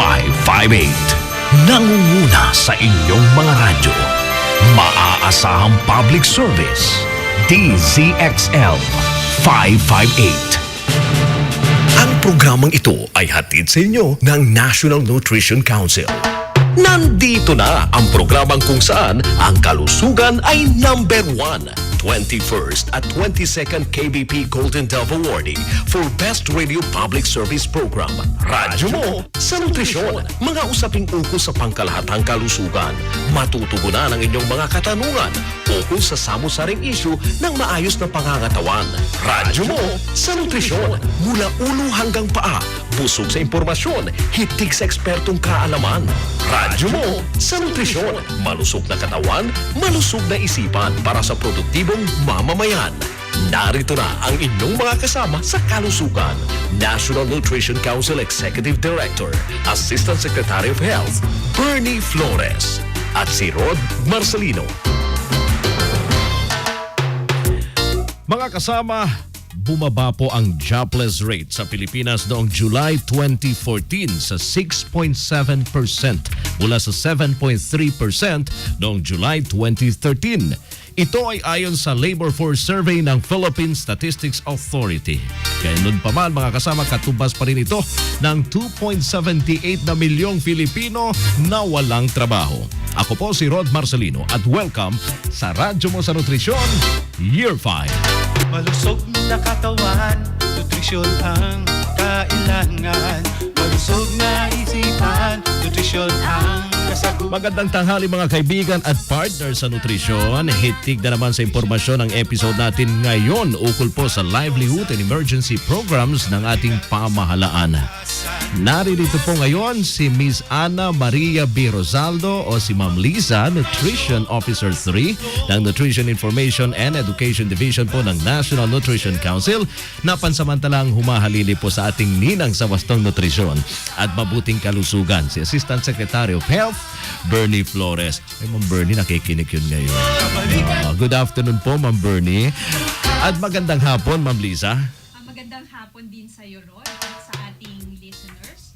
558. Nangunguna sa inyong mga radyo. Maaasahang public service. DZXL 558. Ang programang ito ay hatid sa inyo ng National Nutrition Council. Nandito na ang programang kung saan ang kalusugan ay number 1. 21st at 22nd KBP Golden Dove Awardee for Best Radio Public Service Program. Radyo mo sa nutrisyon. Mga usaping ukol sa pangkalahatang kalusugan. Matutugunan ang inyong mga katanungan ukol sa samu-saring issue ng maayos na pangangatawan. Radyo mo sa nutrisyon. Mula ulo hanggang paa. Busog sa impormasyon. Hitik sa ekspertong kaalaman. Radyo mo sa nutrisyon. Malusog na katawan, malusog na isipan para sa produktibong mamamayan. Narito na ang inyong mga kasama sa kalusugan. National Nutrition Council Executive Director, Assistant Secretary of Health, Bernie Flores, at si Rod Marcelino. Mga kasama, bumaba po ang jobless rate sa Pilipinas noong July 2014 sa 6.7% mula sa 7.3% noong July 2013. Ito ay ayon sa Labor Force Survey ng Philippine Statistics Authority. Gayun pa man mga kasama, katubas pa rin ito ng 2.78 na milyong Filipino na walang trabaho. Ako po si Rod Marcelino at welcome sa Radyo Mo sa Nutrisyon Year 5. Malusog na katawan, nutrisyon ang kailangan. Malusog na isipan, nutrisyon ang kasagutan. Magandang tanghali mga kaibigan at partner sa nutrisyon. Hitig na naman sa impormasyon ang episode natin ngayon ukol po sa livelihood and emergency programs ng ating pamahalaan. Naririto po ngayon si Ms. Ana Maria B. Rosaldo o si Ma'am Liza, Nutrition Officer 3 ng Nutrition Information and Education Division po ng National Nutrition Council na pansamantalang humahalili po sa ating ninang sa wastong nutrisyon at mabuting kalusugan, si Assistant Secretary of Health, Bernie Flores. Ay, Ma'am Bernie, nakikinig yun ngayon. Good afternoon po, Ma'am Bernie. At magandang hapon, Ma'am Liza. Magandang hapon din sa iyo, Rod, at sa ating listeners.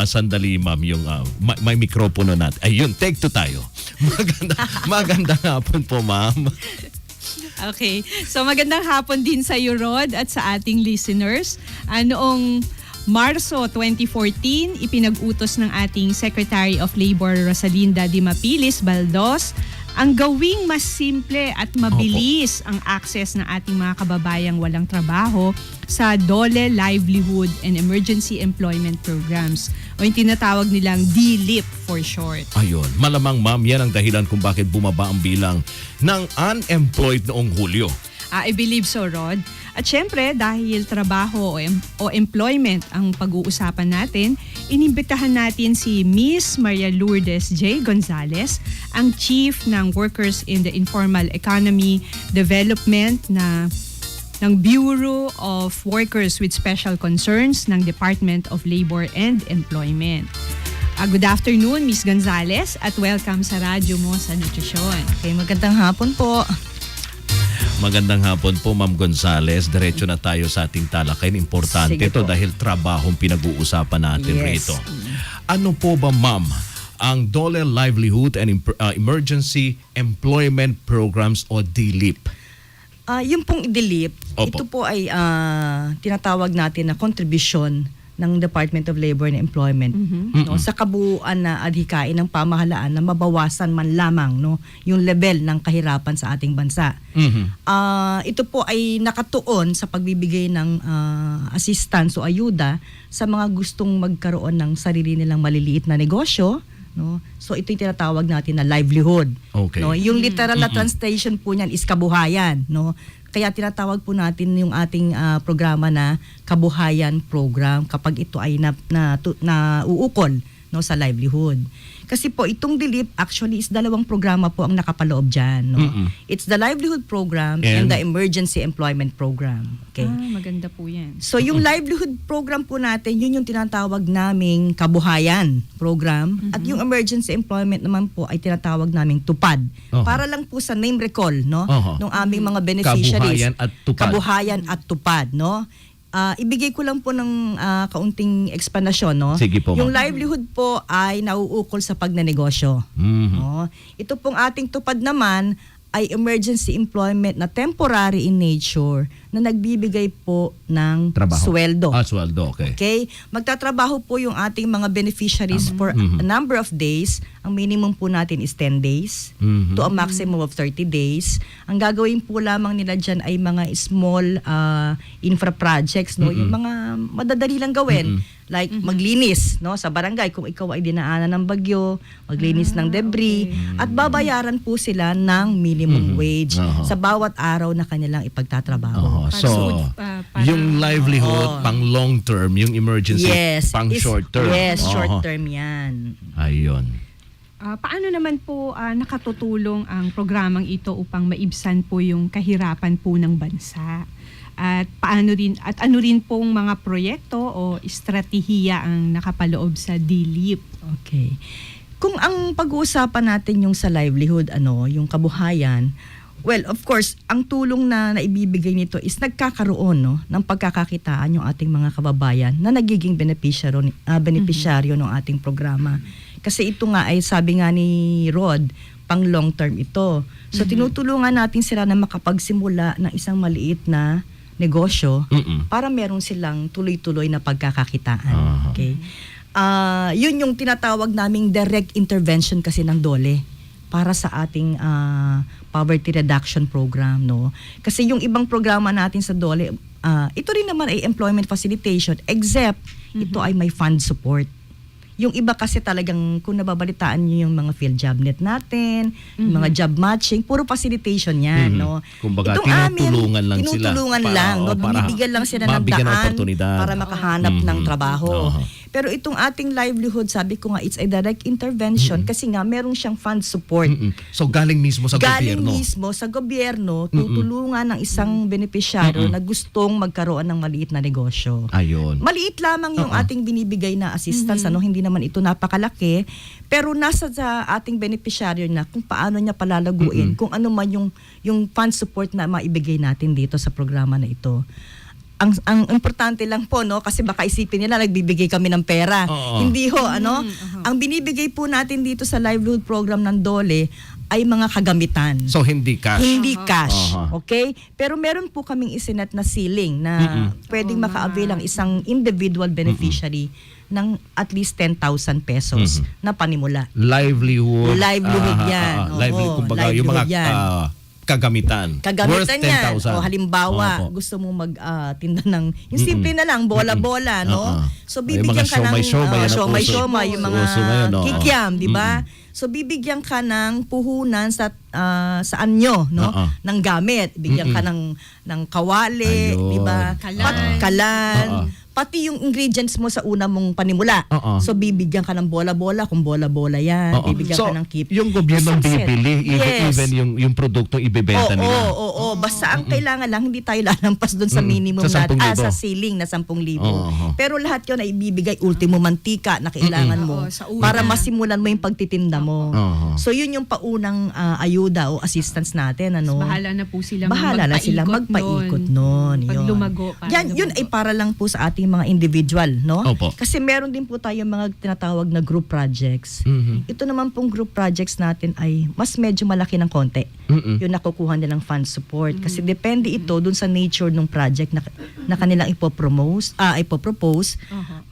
Sandali, Ma'am, yung may mikropono natin. Ayun, take two tayo. Magandang hapon po, Ma'am. Okay. So magandang hapon din sa iyo, Rod, at sa ating listeners. Noong Marso 2014, ipinag-utos ng ating Secretary of Labor Rosalinda Di Mapilis Baldos ang gawing mas simple at mabilis ang access ng ating mga kababayang walang trabaho sa DOLE Livelihood and Emergency Employment Programs o yung tinatawag nilang DLEP for short. Ayun, malamang ma'am, yan ang dahilan kung bakit bumaba ang bilang ng unemployed noong Hulyo. I believe so, Rod. At syempre, dahil trabaho o employment ang pag-uusapan natin, inimbitahan natin si Miss Maria Lourdes J. Gonzales, ang Chief ng Workers in the Informal Economy Development ng Bureau of Workers with Special Concerns ng Department of Labor and Employment. Good afternoon, Miss Gonzales, at welcome sa Radyo Mo sa Nutrisyon. Okay, magandang hapon po. Magandang hapon po, Ma'am Gonzales. Diretso na tayo sa ating talakayin. Importante Sige ito po. dahil trabahong pinag-uusapan natin Yes. rito. Ano po ba, Ma'am, ang DOLE Livelihood and Emergency Employment Programs o DLEP? Yung pong DLEP, Opo. ito po ay tinatawag natin na contribution ng Department of Labor and Employment no, sa kabuuan na adhikain ng pamahalaan na mabawasan man lamang no, yung level ng kahirapan sa ating bansa. Ito po ay nakatuon sa pagbibigay ng assistance o ayuda sa mga gustong magkaroon ng sarili nilang maliliit na negosyo. No? So ito yung tinatawag natin na livelihood. Okay. No? Yung literal na translation po niyan is kabuhayan. No? Kaya tinatawag po natin yung ating programa na Kabuhayan Program kapag ito ay nauukol no, sa livelihood. Kasi po itong DLEP actually is dalawang programa po ang nakapaloob dyan. No? It's the Livelihood Program and the Emergency Employment Program. Okay? Maganda po yan. So yung livelihood program po natin, yun yung tinatawag naming kabuhayan program. At yung emergency employment naman po ay tinatawag naming tupad. Para lang po sa name recall no, ng aming mga beneficiaries. Kabuhayan at tupad. Kabuhayan at tupad, no? ibigay ko lang po ng kaunting explanation, no? Sige po, Yung ma'am. livelihood po ay nauukol sa pagnenegosyo. Mhm. No? Ito pong ating tupad naman ay emergency employment na temporary in nature na nagbibigay po ng Trabaho. sweldo. Sweldo, okay. Okay? Magtatrabaho po yung ating mga beneficiaries for a number of days. Ang minimum po natin is 10 days Mhm. to a maximum of 30 days. Ang gagawin po lamang nila dyan ay mga small infra projects, no? Yung mga madadali lang gawin. Like maglinis, no, sa barangay kung ikaw ay dinaanan ng bagyo, maglinis ng debris at babayaran po sila ng minimum wage Aha. sa bawat araw na kanilang ipagtatrabaho. Oo. Para So, para- yung livelihood pang long term, yung emergency pang short term. Yes, Oo. short term 'yan. Ayun. Paano naman po nakatutulong ang programang ito upang maibsan po yung kahirapan po ng bansa? At ano rin pong mga proyekto o estratehiya ang nakapaloob sa DLIP? Okay. Kung ang pag-uusapan natin yung sa livelihood, yung kabuhayan, well, of course, ang tulong na naibibigay nito is nagkakaroon, no, ng pagkakakitaan yung ating mga kababayan na nagiging benepisyaryo ng ating programa. Kasi ito nga ay sabi nga ni Rod, pang long term ito. So tinutulungan natin sila na makapagsimula ng isang maliit na negosyo para meron silang tuloy-tuloy na pagkakakitaan. Okay? Yun yung tinatawag naming direct intervention kasi ng DOLE para sa ating poverty reduction program, no? Kasi yung ibang programa natin sa DOLE, ito rin naman ay employment facilitation except ito ay may fund support. Yung iba kasi talagang kung nababalitaan niyo yung mga field job net natin, yung mga job matching, puro facilitation yan, no? Kumbaga, Itong tinutulungan lang sila. tinutulungan Para- lang, no? para Binibigyan lang sila ng mabigyan ng daan oportunidad. para makahanap ng trabaho. Oo. Pero itong ating livelihood, sabi ko nga, it's a direct intervention kasi nga meron siyang fund support. So, galing mismo sa Galing gobyerno. mismo sa gobyerno, tutulungan ng isang benepisyaryo na gustong magkaroon ng maliit na negosyo. Ayun. Maliit lamang yung ating binibigay na assistance, hindi naman ito napakalaki, pero nasa sa ating beneficiaryo na kung paano niya palalaguin, kung ano man yung fund support na maibigay natin dito sa programa na ito. Ang importante lang po, no, kasi baka isipin nila nagbibigay kami ng pera. Oo. Hindi ho, Ang binibigay po natin dito sa livelihood program ng DOLE ay mga kagamitan. So, hindi cash. Hindi cash. Aha. Okay? Pero meron po kaming isinet na ceiling na pwedeng maka-avail ang isang individual beneficiary ng at least 10,000 pesos na panimula. Livelihood. Livelihood yan. Oo, Livelihood, kumbaga, yung mga livelihood yan. kagamitan. Kagamitan Worth yan. 10,000. O halimbawa, Opo. gusto mo magtinda ng, yung simple na lang, bola-bola, no? Oo. So Ay, bibigyan mga ka ng siomay-siomay, yan ang siomay-siomay, uso. yung mga Uso ngayon, oo. kikiam, di ba? So bibigyan ka ng puhunan sa anyo, no? Oo. Ng gamit. Bigyan ka ng kawali, Ayun. di ba? Kalan. Kalan. Oo. Pati yung ingredients mo sa una mong panimula. Oo. So bibigyan ka ng bola-bola kung bola-bola yan. Oo. Bibigyan So, ka ng keep. yung gobyerno Isang set. bibili, Yes. even yung produktong ibebenta nila. Oo. Basta ang kailangan lang, hindi tayo lalampas doon sa minimum Sa 10,000. sa ceiling na 10,000. Oo. Pero lahat yun ay ibibigay ultimo mantika na kailangan mo Oo, sa una. para masimulan mo yung pagtitinda mo. Oo. So yun yung paunang ayuda o assistance natin. Bahala na po sila Bahala na sila magpaikot nun. Pag Yun. lumago. Yun ay para lang po sa ating mga individual, no? Opo. Kasi meron din po tayo mga tinatawag na group projects. Ito naman pong group projects natin ay mas medyo malaki ng konti. Yung nakukuha nilang fund support. Kasi depende ito dun sa nature ng project na kanilang ipopropose.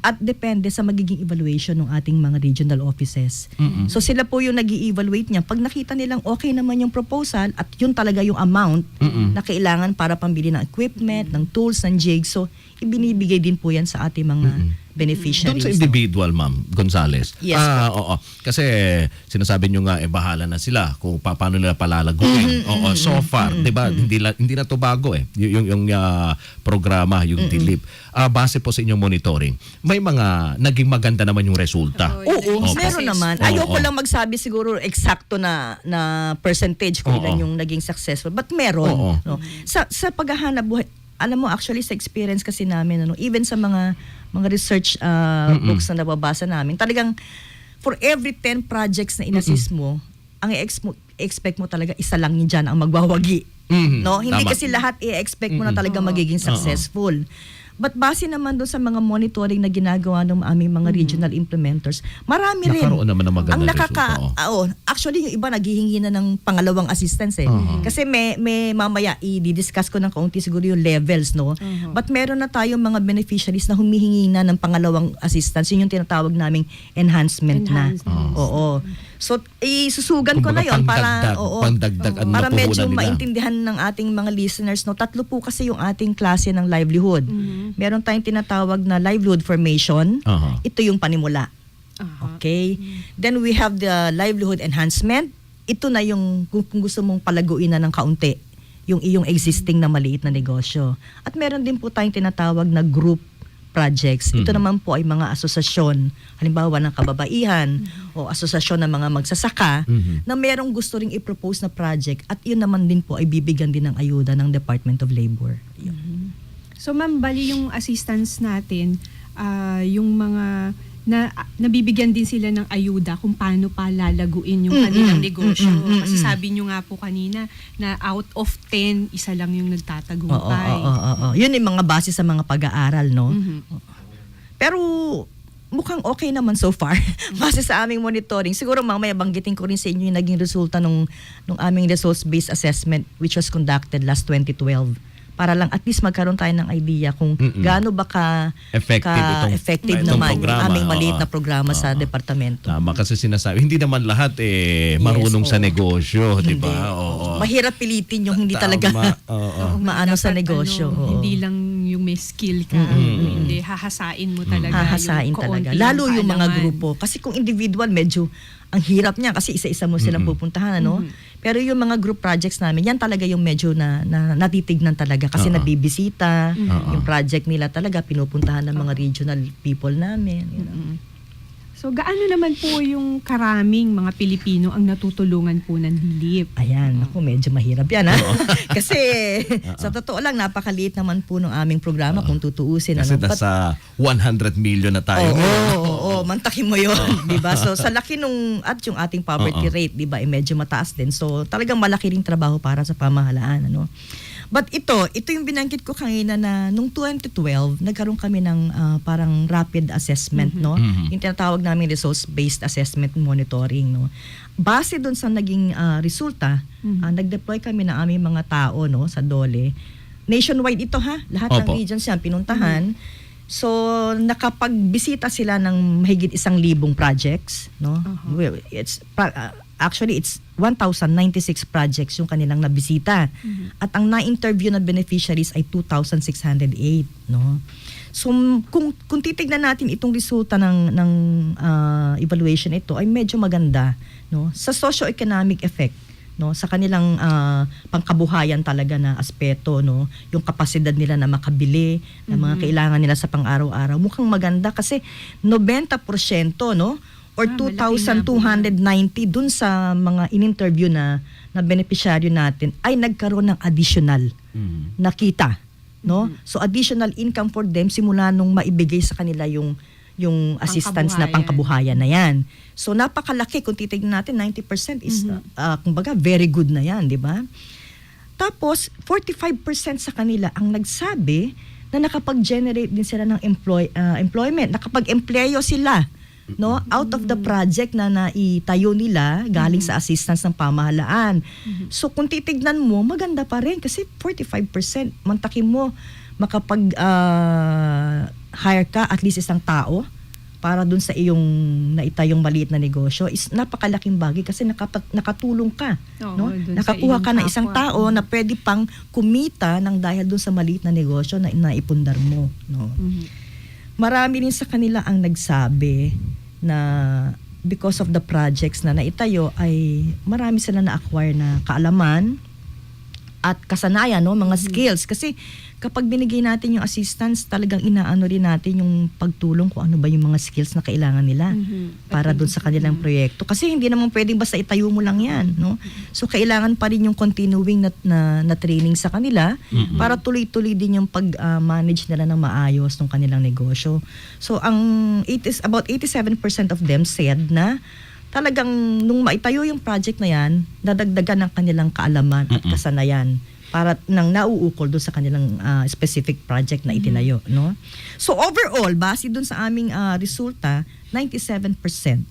At depende sa magiging evaluation ng ating mga regional offices. So sila po yung nag-i-evaluate niya. Pag nakita nilang okay naman yung proposal at yun talaga yung amount na kailangan para pambili ng equipment, ng tools, ng jigs. So ibinibigay din po yan sa ating mga beneficiaries. Doon sa individual, Ma'am Gonzales. Yes, Oo. Kasi sinasabi nyo nga, bahala na sila kung paano nila palalaguin. Oo, so far, di ba, hindi na to bago yung programa, yung DLIP. Base po sa inyong monitoring, may mga naging maganda naman yung resulta. Oo, Opo. meron naman. Oo. Ayoko lang magsabi siguro eksakto na percentage kung Oo. ilan yung naging successful. But meron. Oo. No? Sa paghahanap buhay, alam mo, actually sa experience kasi namin, even sa mga research books na nababasa namin, talagang for every 10 projects na inassist mo, ang expect mo talaga isa lang yun dyan ang magwawagi. No? Hindi Tama. kasi lahat i-expect mo na talaga magiging successful. But base naman doon sa mga monitoring na ginagawa ng aming mga regional implementers, marami rin. Nakaroon naman ng magandang ang resulta, actually yung iba naghihingi na ng pangalawang assistance eh. Kasi may mamaya i-discuss ko ng kaunti siguro yung levels, no. But meron na tayong mga beneficiaries na humihingi na ng pangalawang assistance. Yun yung tinatawag naming enhancement na. Oo. So isusugan ko na yon para pandagdag ang para medyo napuhunan nila. maintindihan ng ating mga listeners, no. 3 po kasi yung ating klase ng livelihood. Meron tayong tinatawag na livelihood formation. Ito yung panimula. Okay? Then we have the livelihood enhancement. Ito na yung kung gusto mong palaguin na ng kaunti yung iyong existing na maliit na negosyo. At meron din po tayong tinatawag na group projects. Ito naman po ay mga asosasyon, halimbawa ng kababaihan o asosasyon ng mga magsasaka na merong gusto ring i-propose na project at yun naman din po ay bibigyan din ng ayuda ng Department of Labor. Yun. So ma'am, bali yung assistance natin, yung mga nabibigyan din sila ng ayuda kung paano pa lalaguin yung kanilang negosyo. Kasi sabi nyo nga po kanina na out of 10, isa lang yung nagtatagumpay. Yun yung mga base sa mga pag-aaral, no? Pero mukhang okay naman so far base sa aming monitoring. Siguro mamaya banggitin ko rin sa inyo yung naging resulta nung aming results-based assessment which was conducted last 2012. Para lang at least magkaroon tayo ng idea kung gaano ba effective naman yung aming maliit na programa sa departamento. Tama, kasi sinasabi, hindi naman lahat marunong sa negosyo, di ba? Mahirap pilitin yung hindi talaga maano sa negosyo. Hindi lang yung may skill ka, hindi hahasain mo talaga. Hahasain talaga. Lalo yung mga grupo. Kasi kung individual, medyo ang hirap niya kasi isa-isa mo silang pupuntahan, ano? Pero yung mga group projects namin, yan talaga yung medyo na natitignan talaga kasi nabibisita, yung project nila talaga pinupuntahan ng mga regional people namin. You know? So gaano naman po yung karaming mga Pilipino ang natutulungan po ng DLIP? Ayan, ako medyo mahirap yan ha. Kasi sa totoo lang, napakaliit naman po ng aming programa kung tutuusin. Kasi nasa 100 million na tayo. Oo, mantakin mo yun. Diba? So sa laki nung, at yung ating poverty rate, diba, medyo mataas din. So talagang malaki ring trabaho para sa pamahalaan. Ano? But ito yung binanggit ko kanina na nung 2012, nagkaroon kami ng parang rapid assessment, no? Yung tinatawag namin results-based assessment monitoring, no? Base doon sa naging resulta, nag-deploy kami ng aming mga tao, no, sa DOLE. Nationwide ito ha, lahat ng regions yan pinuntahan. So nakapagbisita sila ng mahigit 1,000 projects, no? Actually, it's 1,096 projects yung kanilang nabisita. At ang na-interview na beneficiaries ay 2,608, no? So, kung titignan natin itong resulta ng evaluation ito, ay medyo maganda, no? Sa socio-economic effect, no? Sa kanilang pangkabuhayan talaga na aspeto, no? Yung kapasidad nila na makabili ng mga kailangan nila sa pang-araw-araw, mukhang maganda kasi 90%, no? Or 2,290 dun sa mga in-interview na beneficiaryo natin ay nagkaroon ng additional na kita, no? So additional income for them simula nung maibigay sa kanila yung assistance na pangkabuhayan na yan. So napakalaki kung titignan natin, 90% is kumbaga very good na yan, di ba? Tapos 45% sa kanila ang nagsabi na nakapag-generate din sila ng employment, nakapag-empleyo sila, no, out of the project na naitayo nila galing sa assistance ng pamahalaan. So kung titignan mo, maganda pa rin kasi 45%, mantakin mo makapag hire ka at least isang tao para dun sa iyong naitayong maliit na negosyo is napakalaking bagay kasi nakatulong ka, no? Nakakuha ka ng isang tao na pwede pang kumita ng dahil dun sa maliit na negosyo na naipundar mo, no? Marami rin sa kanila ang nagsabi na because of the projects na naitayo ay marami sila na-acquire na kaalaman at kasanayan, no, mga skills. Kasi kapag binigay natin yung assistance, talagang inaano rin natin yung pagtulong kung ano ba yung mga skills na kailangan nila para doon sa kanilang proyekto. Kasi hindi naman pwedeng basta itayo mo lang yan, no? So kailangan pa rin yung continuing na training sa kanila para tuloy-tuloy din yung pag-manage nila ng maayos ng kanilang negosyo. So about 87% of them said na talagang nung maitayo yung project na yan, nadagdagan ng kanilang kaalaman at kasanayan para nang nauukol doon sa kanilang specific project na itinayo, no? So overall, base doon sa aming resulta, 97%,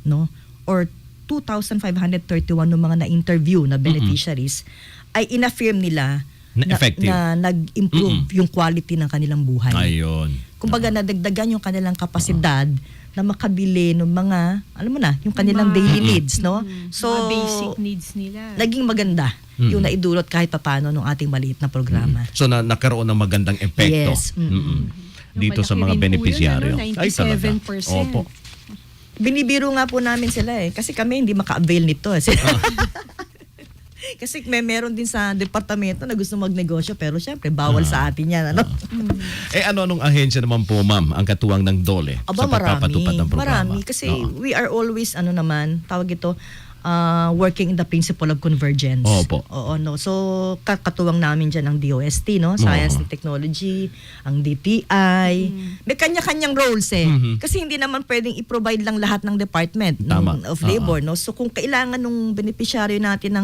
no, or 2,531 ng mga na-interview na beneficiaries ay inaffirm nila Na effective. na nag-improve yung quality ng kanilang buhay. Ayun. Kumbaga nadagdagan yung kanilang kapasidad na makabili ng mga, alam mo na, yung kanilang daily needs, no? So, mga basic needs nila. naging maganda yung naidulot kahit paano ng ating maliit na programa. So nagkaroon ng magandang epekto. Yes. Dito sa mga Malaki rin po beneficiaryo. yun, ano? Ay, talaga. 97%. Opo. Binibiro nga po namin sila kasi kami hindi maka-avail nito. Kasi meron din sa departamento na gusto magnegosyo pero syempre bawal sa atin yan. Ano? Anong ahensya naman po, ma'am, ang katuwang ng DOLE sa pagpapatupad ng programa? Marami. Kasi Oo. we are always, tawag ito, working in the principle of convergence. Opo. Oo, no. So, katuwang namin dyan ang DOST, no? Science and Technology, ang DTI. May kanya-kanyang roles Kasi hindi naman pwedeng i-provide lang lahat ng department Tama. of labor, no? So, kung kailangan ng beneficiary natin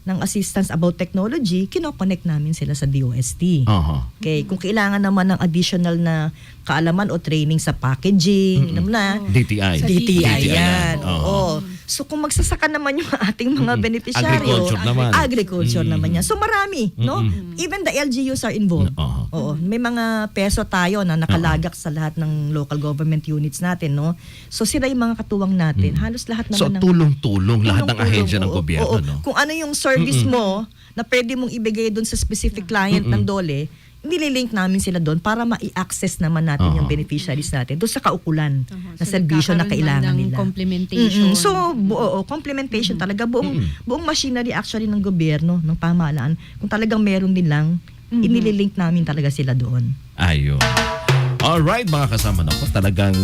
ng assistance about technology, kinoconnect namin sila sa DOST. Aha. Okay, kung kailangan naman ng additional na kaalaman o training sa packaging, alam mo na, DTI. Sa DTI yan. Oo. Oo. So kung magsasaka naman yung ating mga beneficiaryo, Agriculture naman. yan. So marami, no? Even the LGUs are involved. Oo. Oo. May mga peso tayo na nakalagak sa lahat ng local government units natin, no? So sila yung mga katuwang natin. Halos lahat naman So tulong-tulong lahat ng ahensya ng Oo, gobyerno, oo. no? Kung ano yung service mo na pwede mong ibigay doon sa specific client ng DOLE, nililink namin sila doon para ma-access naman natin yung beneficiaries natin doon sa kaukulan na serbisyo na kailangan nila. Complementation. So, complementation talaga. Buong machinery actually ng gobyerno, ng pamahalaan, kung talagang meron din lang, inililink namin talaga sila doon. Ayun. Alright, mga kasama na po. Talagang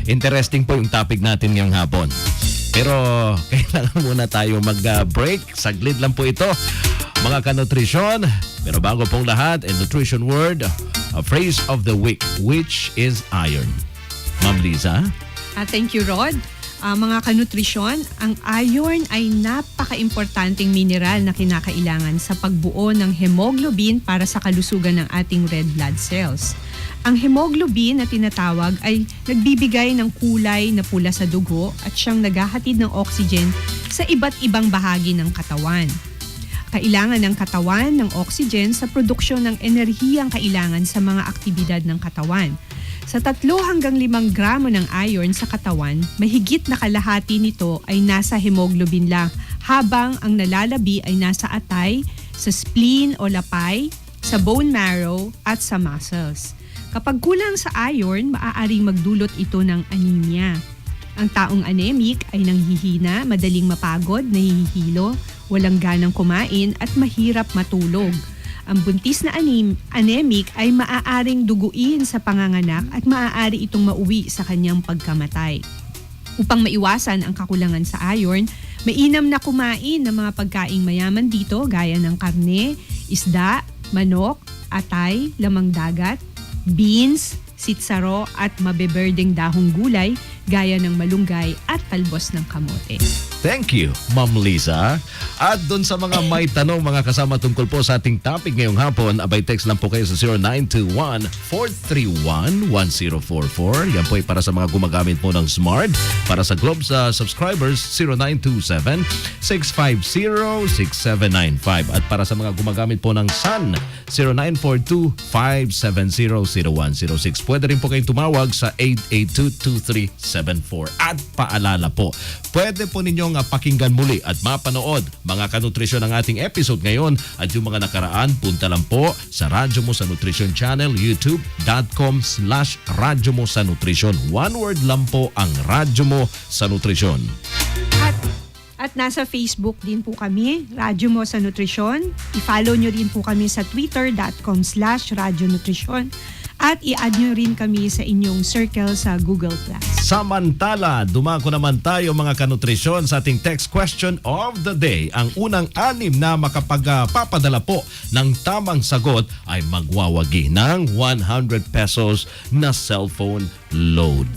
interesting po yung topic natin ngayong hapon. Pero kailangan muna tayo mag-break. Saglit lang po ito. Mga kanutrisyon, pero bago pong lahat, nutrition word, a phrase of the week, which is iron. Ma'am Liza? Thank you, Rod. Mga kanutrisyon, ang iron ay napaka-importanting mineral na kinakailangan sa pagbuo ng hemoglobin para sa kalusugan ng ating red blood cells. Ang hemoglobin na tinatawag ay nagbibigay ng kulay na pula sa dugo at siyang naghahatid ng oxygen sa iba't ibang bahagi ng katawan. Kailangan ng katawan ng oxygen sa produksyon ng enerhiyang kailangan sa mga aktibidad ng katawan. Sa 3 hanggang 5 gramo ng iron sa katawan, mahigit na kalahati nito ay nasa hemoglobin lang, habang ang nalalabi ay nasa atay, sa spleen o lapay, sa bone marrow at sa muscles. Kapag kulang sa iron, maaaring magdulot ito ng anemia. Ang taong anemic ay nanghihina, madaling mapagod, nahihilo, walang ganang kumain at mahirap matulog. Ang buntis na anemic ay maaaring duguin sa panganganak at maaari itong mauwi sa kanyang pagkamatay. Upang maiwasan ang kakulangan sa iron, mainam na kumain ng mga pagkaing mayaman dito gaya ng karne, isda, manok, atay, lamang dagat, beans, sitsaro at mabeberdeng dahong gulay gaya ng malunggay at talbos ng kamote. Thank you, Ma'am Liza. At doon sa mga may tanong, mga kasama tungkol po sa ating topic ngayong hapon, abay text lang po kayo sa 0921-431-1044. Yan po ay para sa mga gumagamit po ng Smart. Para sa Globe sa subscribers, 0927-650-6795. At para sa mga gumagamit po ng Sun, 0942-570-0106. Pwede rin po kayong tumawag sa 882-2374. At paalala po, pwede po ninyong pakinggan muli at mapanood mga kanutrisyon ng ating episode ngayon at yung mga nakaraan, punta lang po sa Radyo Mo sa Nutrition Channel, youtube.com/Radyo Mo sa Nutrition. One word lang po ang Radyo Mo sa Nutrition. At nasa Facebook din po kami, Radyo Mo sa Nutrisyon. I-follow nyo rin po kami sa twitter.com/Radyo Nutrisyon. At i-add nyo rin kami sa inyong circle sa Google+. Samantala, dumako naman tayo mga kanutrisyon sa ating text question of the day. Ang unang 6 na makapagpapadala po ng tamang sagot ay magwawagi ng 100 pesos na cellphone load.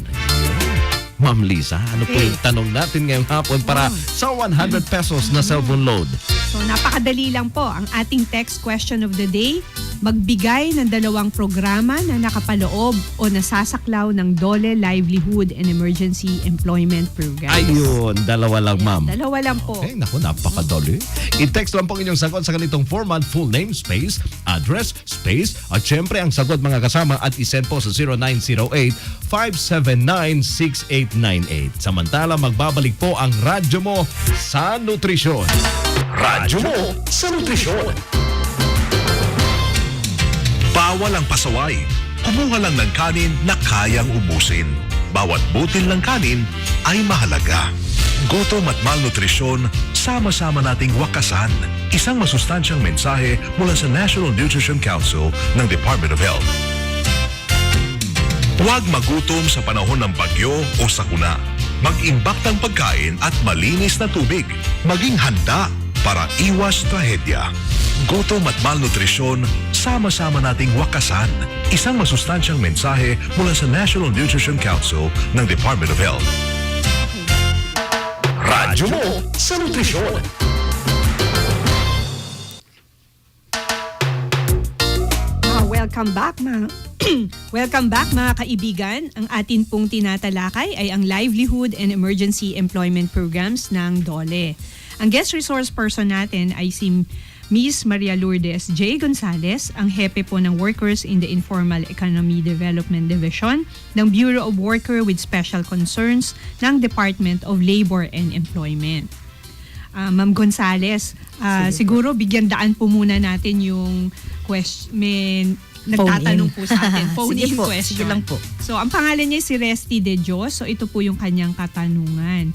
Ma'am Liza, ano po yung tanong natin ngayong hapon para sa 100 pesos na cellphone load? So napakadali lang po ang ating text question of the day. Magbigay ng 2 programa na nakapaloob o nasasaklaw ng DOLE Livelihood and Emergency Employment Programs. Ayun, 2 lang, ma'am. 2 lang po. Okay, naku, napakadali. I-text lang po inyong sagot sa ganitong format, full name, space, address, space, at syempre ang sagot mga kasama at isend po sa 0908-579-6898. Samantala, magbabalik po ang radyo mo sa nutrisyon. Radyo mo sa nutrisyon. Bawal ang pasaway. Kumuha lang ng kanin na kayang ubusin. Bawat butil ng kanin ay mahalaga. Gutom at malnutrisyon, sama-sama nating wakasan. Isang masustansyang mensahe mula sa National Nutrition Council ng Department of Health. Huwag magutom sa panahon ng bagyo o sakuna. Mag-imbak ng pagkain at malinis na tubig. Maging handa para iwas trahedya. Gutom at malnutrisyon, sama-sama nating wakasan. Isang masustansyang mensahe mula sa National Nutrition Council ng Department of Health. Radyo mo sa nutrisyon. Welcome back Welcome back mga kaibigan. Ang atin pong tinatalakay ay ang Livelihood and Emergency Employment Programs ng DOLE. Ang guest resource person natin ay si Miss Maria Lourdes J. Gonzales, ang hepe po ng Workers in the Informal Economy Development Division ng Bureau of Worker with Special Concerns ng Department of Labor and Employment. Ma'am Gonzales, siguro bigyan daan po muna natin yung question. Nagtatanong po sa atin. Phone-in question. Sige lang po. So, ang pangalan niya si Resty De Dios. So, ito po yung kanyang katanungan.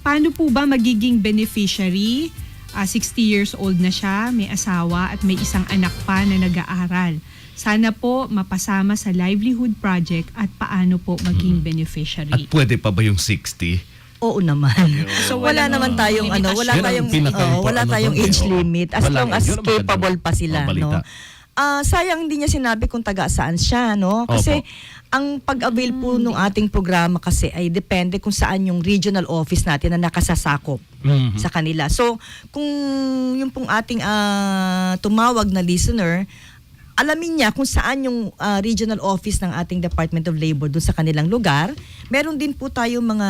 Paano po ba magiging beneficiary? 60 years old na siya, may asawa at may isang anak pa na nag-aaral. Sana po mapasama sa livelihood project at paano po maging beneficiary. At pwede pa ba yung 60? Oo naman. So, wala naman tayong wala Yun ang wala tayong age limit as Wala, long as yun ang magandang capable pa sila, balita. no. Sayang hindi niya sinabi kung taga saan siya, no? Kasi ang pag-avail po nung ating programa kasi ay depende kung saan yung regional office natin na nakasasakop sa kanila. So, kung yung pong ating tumawag na listener, alamin niya kung saan yung regional office ng ating Department of Labor doon sa kanilang lugar. Meron din po tayong mga,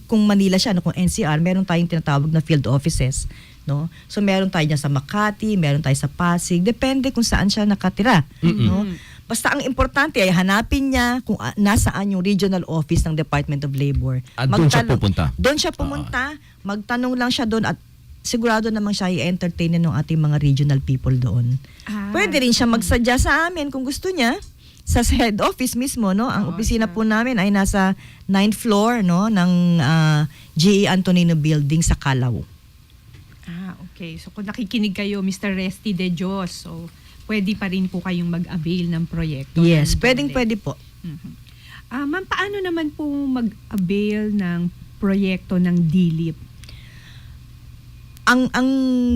kung Manila siya, no, kung NCR, meron tayong tinatawag na field offices. No? So meron tayo dyan sa Makati, meron tayo sa Pasig, depende kung saan siya nakatira. No? Basta ang importante ay hanapin niya kung nasaan yung regional office ng Department of Labor. At doon siya pupunta? Doon siya pumunta, magtanong lang siya doon at sigurado namang siya i-entertain ng ating mga regional people doon. Pwede rin siya magsadya sa amin kung gusto niya sa head office mismo, no. Ang opisina po namin ay nasa 9th floor, no, ng GE Antonino Building sa Calao. Okay. So kung nakikinig kayo, Mr. Resty De Dios, so pwede pa rin po kayong mag-avail ng proyekto. Yes, ng pwede po. Ma'am, paano naman po mag-avail ng proyekto ng DLIP? Ang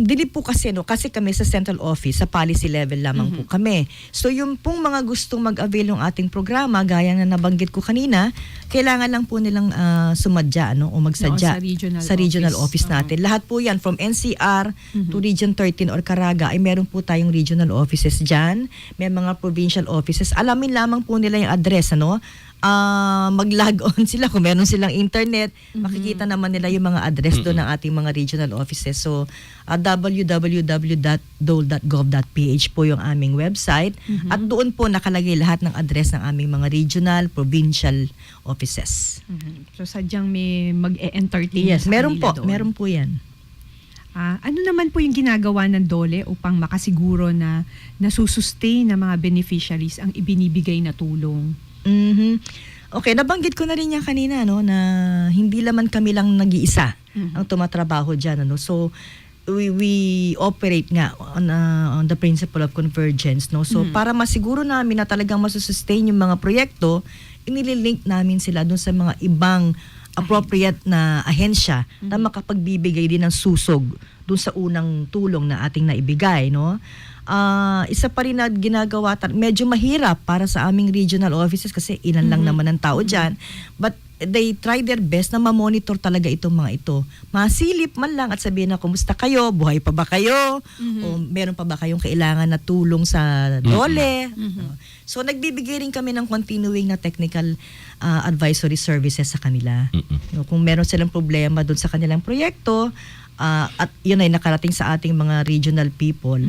DLIP po kasi, no, kasi kami sa central office, sa policy level lamang po kami. So yung pong mga gustong mag-avail ng ating programa, gaya na nabanggit ko kanina, kailangan lang po nilang sumadya, no, o magsadya sa regional office natin. Lahat po yan, from NCR to Region 13 or Caraga, ay meron po tayong regional offices dyan. May mga provincial offices. Alamin lamang po nila yung address, ano. Mag-log on sila kung meron silang internet, makikita naman nila yung mga address doon ng ating mga regional offices. So www.dole.gov.ph po yung aming website at doon po nakalagay lahat ng address ng aming mga regional, provincial offices. So sadyang may mag-e-entertain Yes, sa meron kanila po, doon. meron po yan. Ano naman po yung ginagawa ng DOLE upang makasiguro na nasusustain ng mga beneficiaries ang ibinibigay na tulong? Okay, nabanggit ko na rin yan kanina, no, na hindi naman kami lang nag-iisa ang tumatrabaho dyan, ano. So we operate nga on the principle of convergence, no. So para masiguro namin na talagang masusustain yung mga proyekto, inililink namin sila dun sa mga ibang appropriate na ahensya na makapagbibigay din ng susog dun sa unang tulong na ating naibigay, no. Isa pa rin na ginagawa, medyo mahirap para sa aming regional offices kasi ilan lang naman ang tao dyan. But they try their best na ma-monitor talaga itong mga ito. Masilip man lang at sabihin na, kumusta kayo? Buhay pa ba kayo? O meron pa ba kayong kailangan na tulong sa DOLE? So nagbibigay rin kami ng continuing na technical advisory services sa kanila. No, kung meron silang problema doon sa kanilang proyekto, at yun ay nakarating sa ating mga regional people,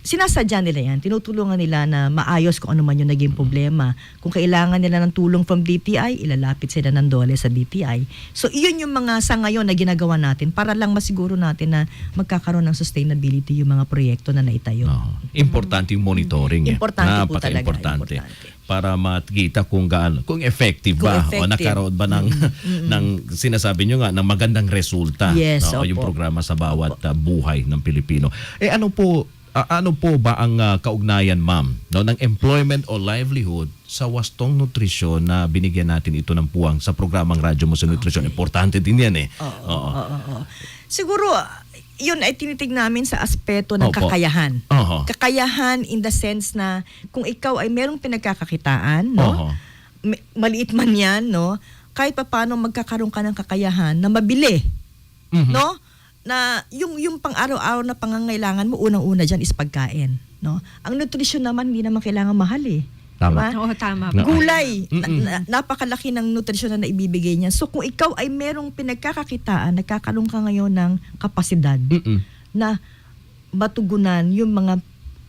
sinasadya nila yan. Tinutulungan nila na maayos kung ano man yung naging problema. Kung kailangan nila ng tulong from DTI, ilalapit sila ng DOLE sa DTI. So, iyon yung mga sa ngayon na ginagawa natin para lang masiguro natin na magkakaroon ng sustainability yung mga proyekto na naitayo. Importante yung monitoring. Importante po talaga. Importante. Para makita kung kung effective ba o nakaroon ba ng sinasabi nyo nga ng magandang resulta yung programa sa bawat buhay ng Pilipino. Ano po ba ang kaugnayan, ma'am, ng employment o livelihood sa wastong nutrisyon na binigyan natin ito ng puwang sa programang Radyo Mo sa Nutrisyon? Importante din yan eh. Oo. Siguro, yun ay tinitig namin sa aspeto ng kakayahan. Kakayahan in the sense na kung ikaw ay merong pinagkakakitaan, no? Maliit man yan, no? Kahit pa paano magkakaroon ka ng kakayahan na mabili, no? Na yung pang-araw-araw na pangangailangan mo, unang-una dyan is pagkain, no? Ang nutrisyon naman, hindi naman kailangan mahal eh. Tama. Diba? Oo, tama. Gulay, napakalaki ng nutrisyon na naibibigay niya. So kung ikaw ay merong pinagkakakitaan, nagkakaroon ka ngayon ng kapasidad na matugunan yung mga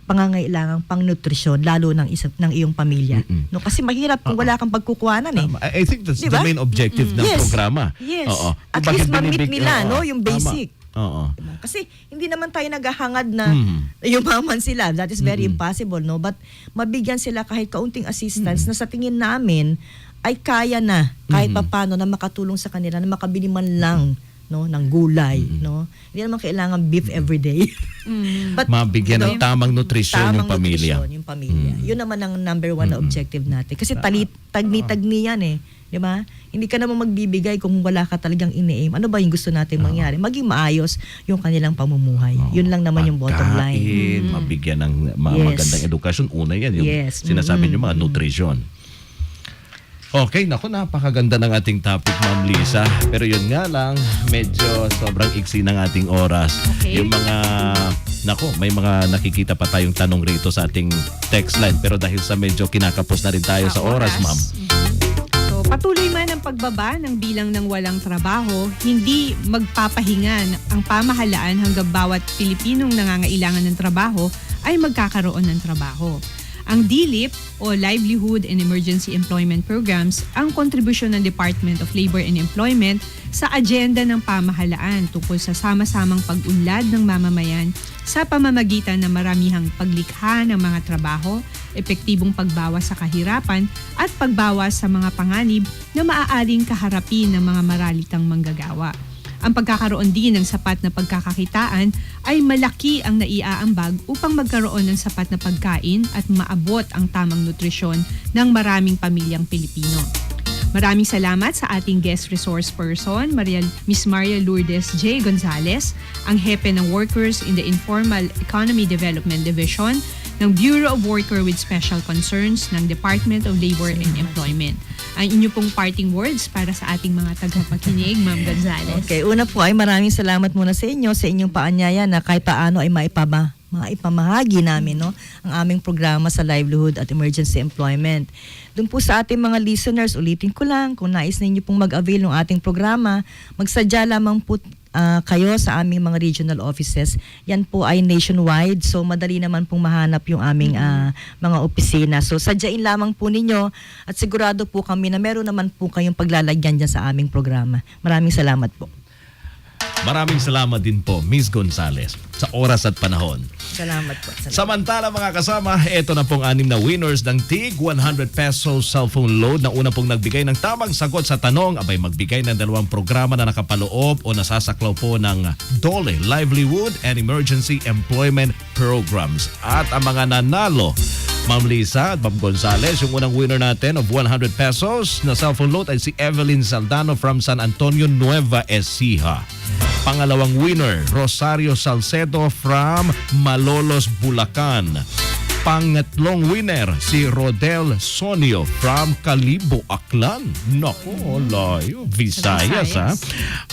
pangangailangang pang-nutrisyon, lalo ng iyong pamilya. No, kasi mahirap kung wala kang pagkukuhanan eh. I think that's Diba? the main objective ng programa. Yes. Oo. At Kung least bakit ma-meet binibig- nila, Oo. no, yung basic. Oo. Diba? Kasi hindi naman tayo naghahangad na yumaman sila. That is very impossible, no? But mabigyan sila kahit kaunting assistance na sa tingin namin ay kaya na kahit papano na makatulong sa kanila na makabili man lang no ng gulay, no? Hindi naman kailangan beef every day. But Mabigyan ng tamang nutrisyon yung pamilya. nutrisyon yung pamilya. Yun naman ang number one na objective natin. Kasi tagni-tagni yan eh. Di ba? Hindi ka naman magbibigay kung wala ka talagang ini-aim. Ano ba yung gusto natin mangyari? Maging maayos yung kanilang pamumuhay. Yun lang naman yung bottom line. Pagkain, mabigyan ng magandang edukasyon. Una yan, yung Yes. sinasabi nyo mga nutrisyon. Okay, naku, napakaganda ng ating topic, Ma'am Lisa. Pero yun nga lang, medyo sobrang iksi ng ating oras. Okay. Yung mga, naku, may mga nakikita pa tayong tanong rito sa ating text line. Pero dahil sa medyo kinakapos na rin tayo sa oras, Ma'am. So, patuloy man ang pagbaba ng bilang ng walang trabaho, hindi magpapahinga ang pamahalaan hanggang bawat Pilipinong nangangailangan ng trabaho ay magkakaroon ng trabaho. Ang DLIP o Livelihood and Emergency Employment Programs ang kontribusyon ng Department of Labor and Employment sa agenda ng pamahalaan tungkol sa sama-samang pag-unlad ng mamamayan sa pamamagitan ng maramihang paglikha ng mga trabaho, epektibong pagbawas sa kahirapan at pagbawas sa mga panganib na maaaring kaharapin ng mga maralitang manggagawa. Ang pagkakaroon din ng sapat na pagkakakitaan ay malaki ang naiaambag upang magkaroon ng sapat na pagkain at maabot ang tamang nutrisyon ng maraming pamilyang Pilipino. Maraming salamat sa ating guest resource person, Miss Maria Lourdes J. Gonzales, ang hepe ng Workers in the Informal Economy Development Division ng Bureau of Worker with Special Concerns ng Department of Labor and Employment. Ang inyo pong parting words para sa ating mga tagapakinig, Ma'am Gonzales. Okay, una po ay maraming salamat muna sa inyo, sa inyong paanyaya na kahit paano ay maipamahagi namin no, ang aming programa sa livelihood at emergency employment. Doon po sa ating mga listeners, ulitin ko lang, kung nais ninyo pong mag-avail ng ating programa, magsadya lamang po kayo sa aming mga regional offices. Yan po ay nationwide, so madali naman pong mahanap yung aming mga opisina. So sadyain lamang po ninyo at sigurado po kami na meron naman po kayong paglalagyan dyan sa aming programa. Maraming salamat po. Maraming salamat din po, Miss Gonzales, sa oras at panahon. Salamat po. Samantala mga kasama, ito na pong 6 na winners ng TIG 100 pesos cellphone load na una pong nagbigay ng tamang sagot sa tanong abay magbigay ng 2 programa na nakapaloob o nasasaklaw po ng DOLE, Livelihood and Emergency Employment Programs. At ang mga nanalo, Ma'am Lisa at Ma'am Gonzales, yung unang winner natin of 100 pesos na cellphone load ay si Evelyn Saldano from San Antonio, Nueva Ecija. Pangalawang winner, Rosario Salcedo from Malolos, Bulacan. Pangatlong winner, si Rodel Sonio from Calibo, Aklan. Nako, layo. Visayas, ha?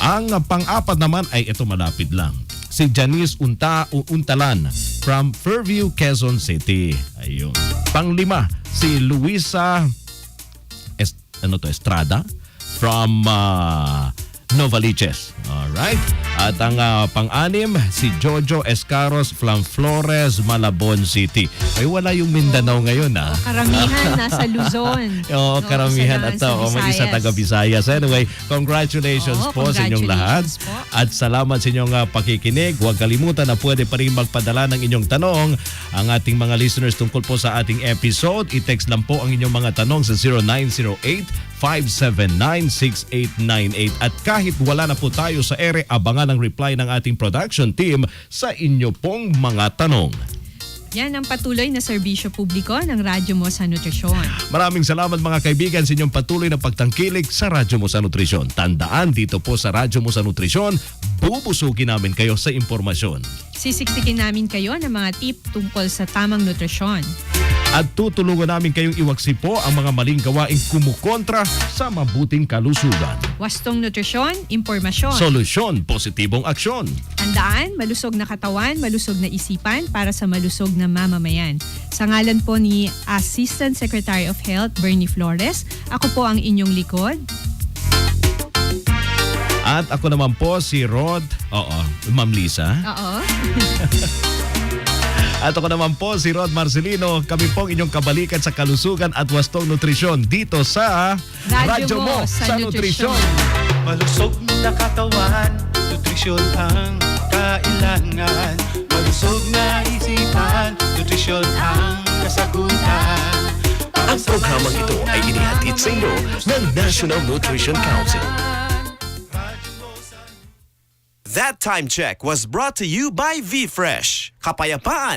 Ang pang-apat naman ay ito malapit lang. Si Janice Untalan from Fairview, Quezon City. Ayun. Pang-lima, si Luisa Estrada from Novaliches. Alright. At ang pang-anim, si Jojo Escaros from Flores, Malabon City. Ay, wala yung Mindanao ngayon, ha? Karamihan nasa Luzon. Oo, karamihan at may isa taga Visayas. Anyway, congratulations po sa inyong lahat. po. At salamat sa inyong pakikinig. Huwag kalimutan na pwede pa rin magpadala ng inyong tanong. Ang ating mga listeners tungkol po sa ating episode, i-text lang po ang inyong mga tanong sa 0908-579-6898. At kahit wala na po tayo sa ere, abangan ang reply ng ating production team sa inyo pong mga tanong. Yan ang patuloy na serbisyo publiko ng Radyo Mo sa Nutrisyon. Maraming salamat mga kaibigan sa inyong patuloy na pagtangkilik sa Radyo Mo sa Nutrisyon. Tandaan, dito po sa Radyo Mo sa Nutrisyon, bubusugin namin kayo sa impormasyon. Sisiksikin namin kayo ng mga tip tungkol sa tamang nutrisyon. At tutulungan namin kayong iwaksipo ang mga maling gawaing kumukontra sa mabuting kalusugan. Wastong nutrisyon, impormasyon. Solusyon, positibong aksyon. Tandaan, malusog na katawan, malusog na isipan para sa malusog na mamamayan. Sa ngalan po ni Assistant Secretary of Health, Bernie Flores, ako po ang inyong likod. At ako naman po si Rod, Ma'am Lisa. Oo. At ako naman po si Rod Marcelino. Kami pong inyong kabalikan sa kalusugan at wastong nutrisyon dito sa Radyo Mo sa Nutrisyon. Malusog na katawan, nutrisyon ang kailangan. Malusog na isipan, nutrisyon ang kasagutan. Ang programang ito ay inihatid sa inyo ng National Nutrition Council. That time check was brought to you by VFresh. Kapayapaan